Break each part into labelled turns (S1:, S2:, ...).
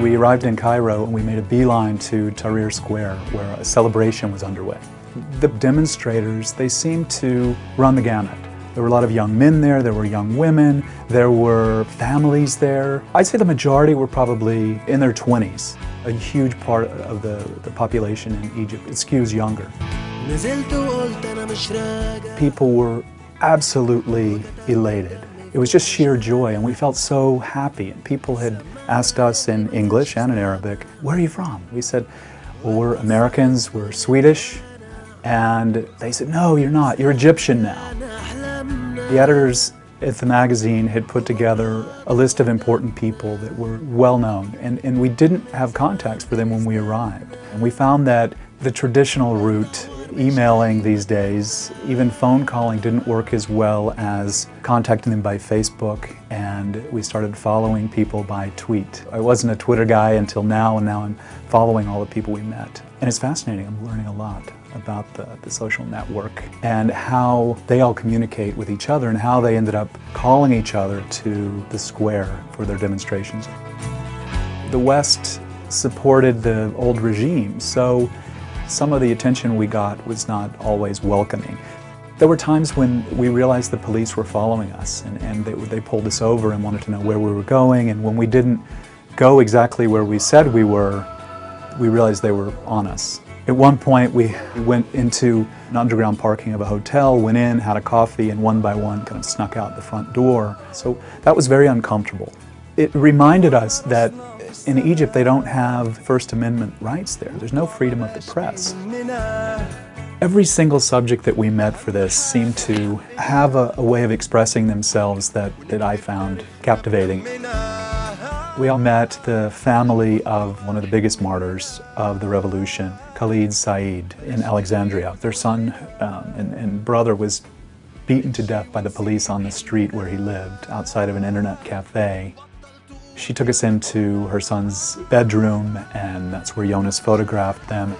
S1: We arrived in Cairo and we made a beeline to Tahrir Square where a celebration was underway. The demonstrators, they seemed to run the gamut. There were a lot of young men there were young women, there were families there. I'd say the majority were probably in their 20s. A huge part of the population in Egypt, it skews younger. People were absolutely elated. It was just sheer joy, and we felt so happy. And people had asked us in English and in Arabic, "Where are you from?" We said, "Well, we're Americans, we're Swedish." And they said, "No, you're not, you're Egyptian now." The editors at the magazine had put together a list of important people that were well known, and we didn't have contacts for them when we arrived. And we found that the traditional route, emailing these days, even phone calling, didn't work as well as contacting them by Facebook, and we started following people by tweet. I wasn't a Twitter guy until now, and now I'm following all the people we met. And it's fascinating, I'm learning a lot about the social network and how they all communicate with each other and how they ended up calling each other to the square for their demonstrations. The West supported the old regime, so some of the attention we got was not always welcoming. There were times when we realized the police were following us and they pulled us over and wanted to know where we were going, and when we didn't go exactly where we said we were, we realized they were on us. At one point we went into an underground parking of a hotel, went in, had a coffee, and one by one kind of snuck out the front door. So that was very uncomfortable. It reminded us that in Egypt they don't have First Amendment rights there. There's no freedom of the press. Every single subject that we met for this seemed to have a way of expressing themselves that I found captivating. We all met the family of one of the biggest martyrs of the revolution, Khalid Said, in Alexandria. Their son and brother was beaten to death by the police on the street where he lived, outside of an internet cafe. She took us into her son's bedroom, and that's where Jonas photographed them.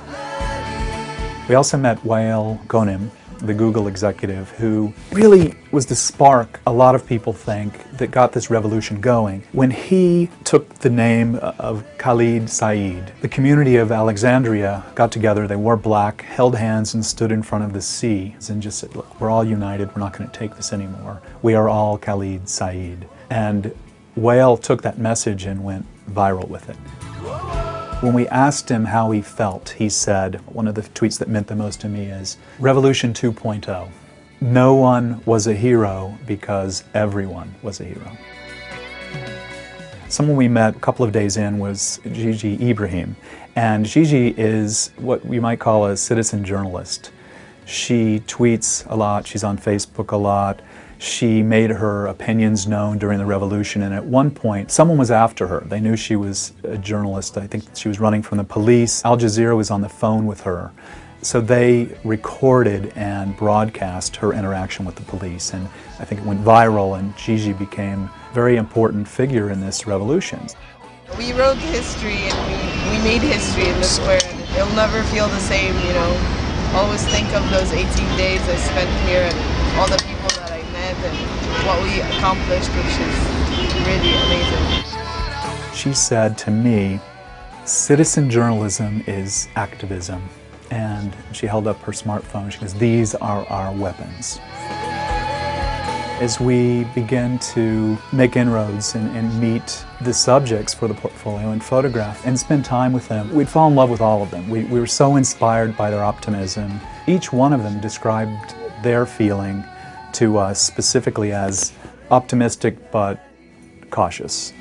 S1: We also met Wael Ghonim, the Google executive, who really was the spark, a lot of people think, that got this revolution going. When he took the name of Khalid Said, the community of Alexandria got together, they wore black, held hands and stood in front of the sea and just said, "Look, we're all united, we're not going to take this anymore. We are all Khalid Said." And Wael took that message and went viral with it. When we asked him how he felt, he said, one of the tweets that meant the most to me is, "Revolution 2.0. No one was a hero because everyone was a hero." Someone we met a couple of days in was Gigi Ibrahim. And Gigi is what we might call a citizen journalist. She tweets a lot, she's on Facebook a lot. She made her opinions known during the revolution, and at one point someone was after her. They knew she was a journalist. I think she was running from the police. Al Jazeera was on the phone with her. So they recorded and broadcast her interaction with the police, and I think it went viral, and Gigi became a very important figure in this revolution.
S2: We wrote history and we made history in the square, and it'll never feel the same, you know. Always think of those 18 days I spent here and all the people that I met and what we accomplished, which is really amazing.
S1: She said to me, "Citizen journalism is activism." And she held up her smartphone. She goes, "These are our weapons." As we began to make inroads and meet the subjects for the portfolio and photograph and spend time with them, we'd fall in love with all of them. We were so inspired by their optimism. Each one of them described their feeling to us specifically as optimistic but cautious.